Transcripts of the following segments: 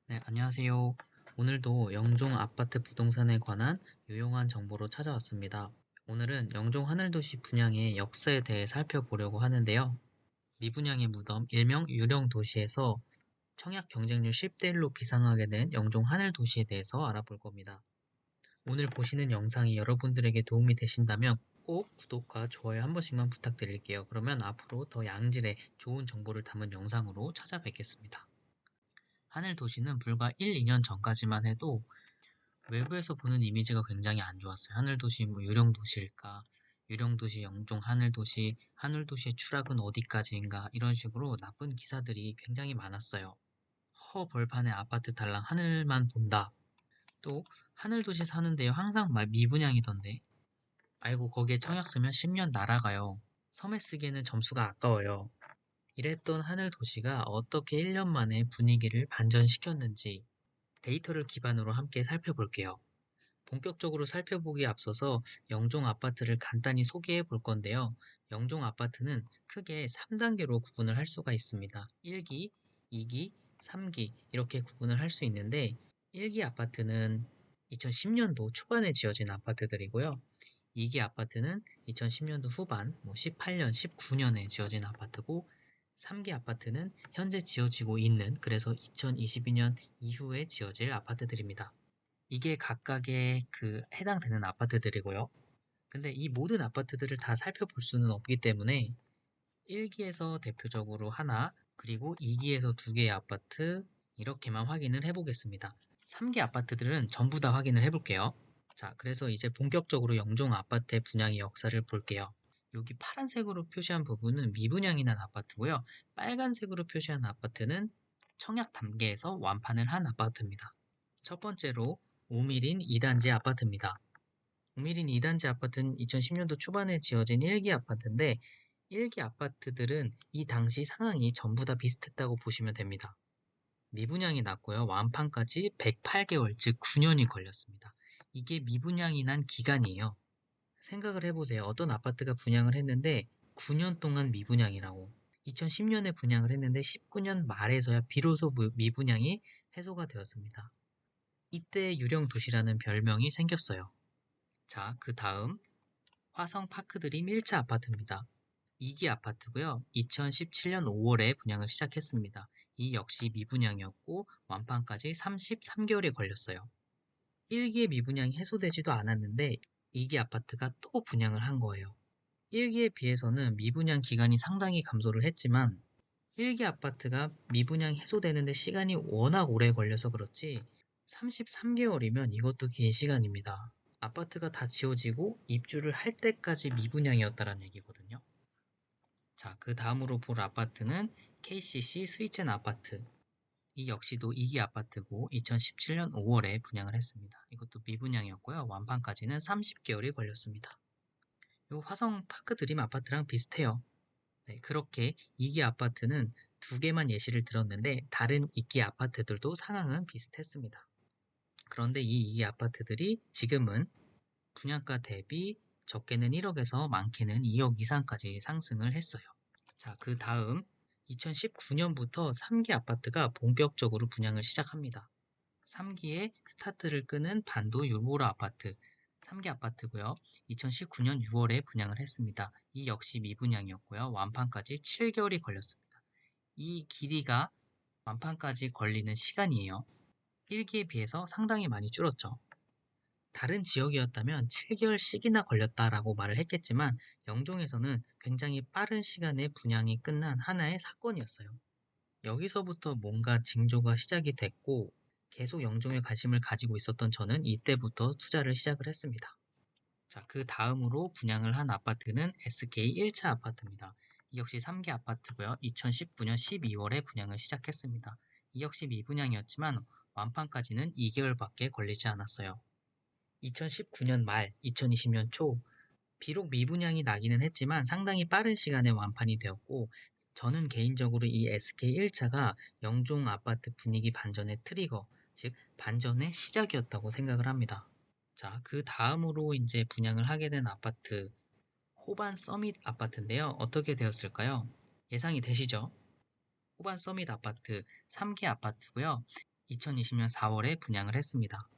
네, 안녕하세요. 오늘도 영종 아파트 부동산에 관한 유용한 정보로 찾아왔습니다. 오늘은 영종 하늘도시 분양의 역사에 대해 살펴보려고 하는데요. 미분양의 무덤, 일명 유령도시에서 청약 경쟁률 10대 1로 비상하게 된 영종 하늘도시에 대해서 알아볼 겁니다. 오늘 보시는 영상이 여러분들에게 도움이 되신다면 꼭 구독과 좋아요 한 번씩만 부탁드릴게요. 그러면 앞으로 더 양질의 좋은 정보를 담은 영상으로 찾아뵙겠습니다. 하늘도시는 불과 1, 2년 전까지만 해도 외부에서 보는 이미지가 굉장히 안 좋았어요. 하늘도시 뭐 유령도시일까? 유령도시 영종 하늘도시, 하늘도시의 추락은 어디까지인가? 이런 식으로 나쁜 기사들이 굉장히 많았어요. 허벌판의 아파트 달랑 하늘만 본다. 또 하늘도시 사는데요. 항상 미분양이던데. 아이고 거기에 청약 쓰면 10년 날아가요. 섬에 쓰기에는 점수가 아까워요. 이랬던 하늘도시가 어떻게 1년 만에 분위기를 반전시켰는지 데이터를 기반으로 함께 살펴볼게요. 본격적으로 살펴보기에 앞서서 영종 아파트를 간단히 소개해 볼 건데요. 영종 아파트는 크게 3단계로 구분을 할 수가 있습니다. 1기, 2기, 3기 이렇게 구분을 할 수 있는데 1기 아파트는 2010년도 초반에 지어진 아파트들이고요. 2기 아파트는 2010년도 후반, 18년, 19년에 지어진 아파트고 3기 아파트는 현재 지어지고 있는, 그래서 2022년 이후에 지어질 아파트들입니다. 이게 각각의 해당되는 아파트들이고요. 근데 이 모든 아파트들을 다 살펴볼 수는 없기 때문에 1기에서 대표적으로 하나, 그리고 2기에서 두 개의 아파트, 이렇게만 확인을 해보겠습니다. 3기 아파트들은 전부 다 확인을 해볼게요. 자, 그래서 이제 본격적으로 영종 아파트의 분양의 역사를 볼게요. 여기 파란색으로 표시한 부분은 미분양이 난 아파트고요. 빨간색으로 표시한 아파트는 청약 단계에서 완판을 한 아파트입니다. 첫 번째로 우미린 2단지 아파트입니다. 우미린 2단지 아파트는 2010년도 초반에 지어진 1기 아파트인데 1기 아파트들은 이 당시 상황이 전부 다 비슷했다고 보시면 됩니다. 미분양이 났고요. 완판까지 108개월, 즉 9년이 걸렸습니다. 이게 미분양이 난 기간이에요. 생각을 해보세요. 어떤 아파트가 분양을 했는데 9년 동안 미분양이라고. 2010년에 분양을 했는데 19년 말에서야 비로소 미분양이 해소가 되었습니다. 이때 유령도시라는 별명이 생겼어요. 자, 그 다음 화성 파크드림 1차 아파트입니다. 2기 아파트고요. 2017년 5월에 분양을 시작했습니다. 이 역시 미분양이었고 완판까지 33개월이 걸렸어요. 1기의 미분양이 해소되지도 않았는데 2기 아파트가 또 분양을 한 거예요. 1기에 비해서는 미분양 기간이 상당히 감소를 했지만 1기 아파트가 미분양 해소되는데 시간이 워낙 오래 걸려서 그렇지 33개월이면 이것도 긴 시간입니다. 아파트가 다 지어지고 입주를 할 때까지 미분양이었다는 얘기거든요. 자, 그 다음으로 볼 아파트는 KCC 스위첸 아파트. 이 역시도 2기 아파트고 2017년 5월에 분양을 했습니다. 이것도 미분양이었고요. 완판까지는 30개월이 걸렸습니다. 이 화성 파크 드림 아파트랑 비슷해요. 네, 그렇게 2기 아파트는 두 개만 예시를 들었는데 다른 2기 아파트들도 상황은 비슷했습니다. 그런데 이 2기 아파트들이 지금은 분양가 대비 적게는 1억에서 많게는 2억 이상까지 상승을 했어요. 자, 그 다음 2019년부터 3기 아파트가 본격적으로 분양을 시작합니다. 3기에 스타트를 끄는 단도 율보라 아파트, 3기 아파트고요. 2019년 6월에 분양을 했습니다. 이 역시 미분양이었고요. 완판까지 7개월이 걸렸습니다. 이 길이가 완판까지 걸리는 시간이에요. 1기에 비해서 상당히 많이 줄었죠. 다른 지역이었다면 7개월씩이나 걸렸다라고 말을 했겠지만 영종에서는 굉장히 빠른 시간에 분양이 끝난 하나의 사건이었어요. 여기서부터 뭔가 징조가 시작이 됐고 계속 영종에 관심을 가지고 있었던 저는 이때부터 투자를 시작을 했습니다. 자, 그 다음으로 분양을 한 아파트는 SK 1차 아파트입니다. 이 역시 3기 아파트고요. 2019년 12월에 분양을 시작했습니다. 이 역시 미분양이었지만 완판까지는 2개월밖에 걸리지 않았어요. 2019년 말, 2020년 초, 비록 미분양이 나기는 했지만 상당히 빠른 시간에 완판이 되었고, 저는 개인적으로 이 SK 1차가 영종 아파트 분위기 반전의 트리거, 즉 반전의 시작이었다고 생각을 합니다. 자, 그 다음으로 이제 분양을 하게 된 아파트, 호반 서밋 아파트인데요. 어떻게 되었을까요? 예상이 되시죠? 호반 서밋 아파트 3기 아파트고요. 2020년 4월에 분양을 했습니다.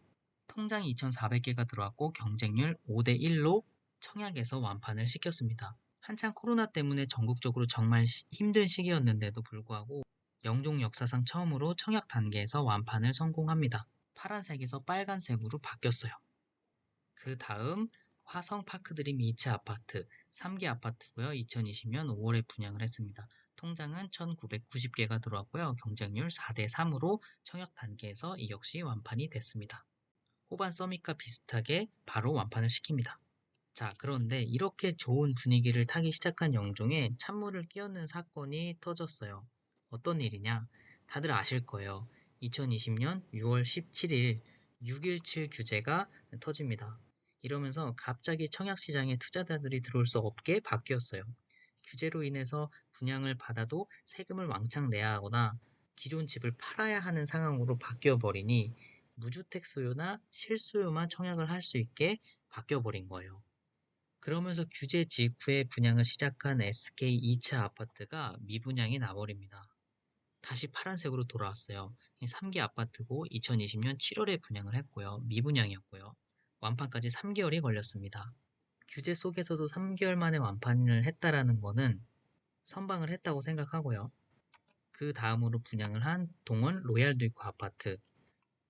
통장이 2,400개가 들어왔고 경쟁률 5대1로 청약에서 완판을 시켰습니다. 한창 코로나 때문에 전국적으로 정말 힘든 시기였는데도 불구하고 영종 역사상 처음으로 청약 단계에서 완판을 성공합니다. 파란색에서 빨간색으로 바뀌었어요. 그 다음 화성 파크드림 2차 아파트 3기 아파트고요. 2020년 5월에 분양을 했습니다. 통장은 1,990개가 들어왔고요. 경쟁률 4대3으로 청약 단계에서 이 역시 완판이 됐습니다. 호반 서밋과 비슷하게 바로 완판을 시킵니다. 자, 그런데 이렇게 좋은 분위기를 타기 시작한 영종에 찬물을 끼얹는 사건이 터졌어요. 어떤 일이냐? 다들 아실 거예요. 2020년 6월 17일 6.17 규제가 터집니다. 이러면서 갑자기 청약시장에 투자자들이 들어올 수 없게 바뀌었어요. 규제로 인해서 분양을 받아도 세금을 왕창 내야 하거나 기존 집을 팔아야 하는 상황으로 바뀌어버리니 무주택 소유나 실소유만 청약을 할 수 있게 바뀌어버린 거예요. 그러면서 규제 직후에 분양을 시작한 SK 2차 아파트가 미분양이 나버립니다. 다시 파란색으로 돌아왔어요. 3기 아파트고 2020년 7월에 분양을 했고요. 미분양이었고요. 완판까지 3개월이 걸렸습니다. 규제 속에서도 3개월 만에 완판을 했다라는 거는 선방을 했다고 생각하고요. 그 다음으로 분양을 한 동원 로얄듀크 아파트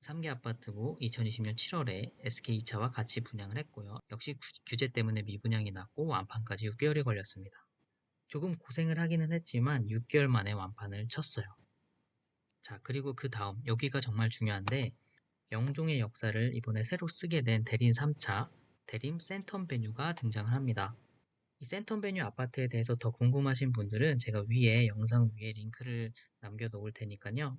3개 아파트고 2020년 7월에 SK2차와 같이 분양을 했고요. 역시 규제 때문에 미분양이 났고 완판까지 6개월이 걸렸습니다. 조금 고생을 하기는 했지만 6개월 만에 완판을 쳤어요. 자, 그리고 그 다음 여기가 정말 중요한데 영종의 역사를 이번에 새로 쓰게 된 대림 3차 대림 센텀베뉴가 등장을 합니다. 이 센텀베뉴 아파트에 대해서 더 궁금하신 분들은 제가 영상 위에 링크를 남겨 놓을 테니까요.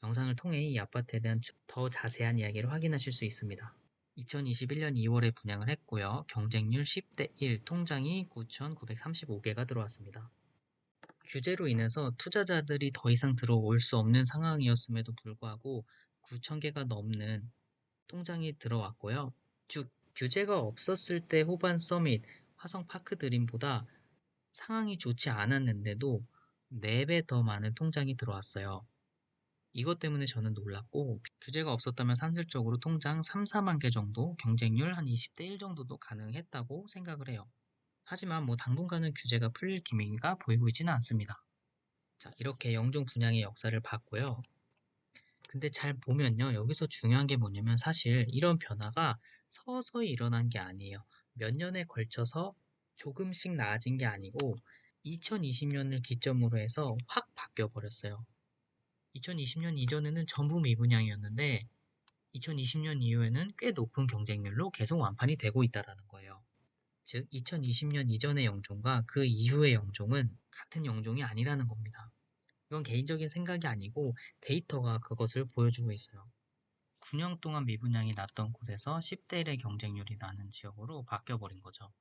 영상을 통해 이 아파트에 대한 더 자세한 이야기를 확인하실 수 있습니다. 2021년 2월에 분양을 했고요. 경쟁률 10대1, 통장이 9,935개가 들어왔습니다. 규제로 인해서 투자자들이 더 이상 들어올 수 없는 상황이었음에도 불구하고 9,000개가 넘는 통장이 들어왔고요. 즉, 규제가 없었을 때 호반 서밋, 화성 파크 드림보다 상황이 좋지 않았는데도 4배 더 많은 통장이 들어왔어요. 이것 때문에 저는 놀랐고 규제가 없었다면 산술적으로 통장 3, 4만 개 정도 경쟁률 한 20대 1 정도도 가능했다고 생각을 해요. 하지만 당분간은 규제가 풀릴 기미가 보이고 있지는 않습니다. 자, 이렇게 영종 분양의 역사를 봤고요. 근데 잘 보면요. 여기서 중요한 게 뭐냐면 사실 이런 변화가 서서히 일어난 게 아니에요. 몇 년에 걸쳐서 조금씩 나아진 게 아니고 2020년을 기점으로 해서 확 바뀌어 버렸어요. 2020년 이전에는 전부 미분양이었는데 2020년 이후에는 꽤 높은 경쟁률로 계속 완판이 되고 있다는 거예요. 즉 2020년 이전의 영종과 그 이후의 영종은 같은 영종이 아니라는 겁니다. 이건 개인적인 생각이 아니고 데이터가 그것을 보여주고 있어요. 9년 동안 미분양이 났던 곳에서 10대 1의 경쟁률이 나는 지역으로 바뀌어버린 거죠.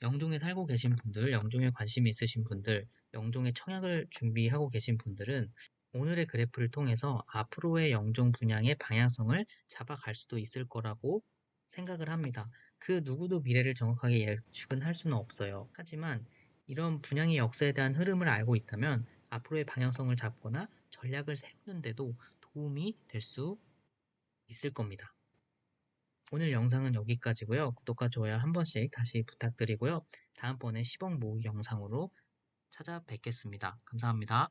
영종에 살고 계신 분들, 영종에 관심이 있으신 분들, 영종에 청약을 준비하고 계신 분들은 오늘의 그래프를 통해서 앞으로의 영종 분양의 방향성을 잡아갈 수도 있을 거라고 생각을 합니다. 그 누구도 미래를 정확하게 예측은 할 수는 없어요. 하지만 이런 분양의 역사에 대한 흐름을 알고 있다면 앞으로의 방향성을 잡거나 전략을 세우는데도 도움이 될 수 있을 겁니다. 오늘 영상은 여기까지고요. 구독과 좋아요 한 번씩 다시 부탁드리고요. 다음번에 10억 모으기 영상으로 찾아뵙겠습니다. 감사합니다.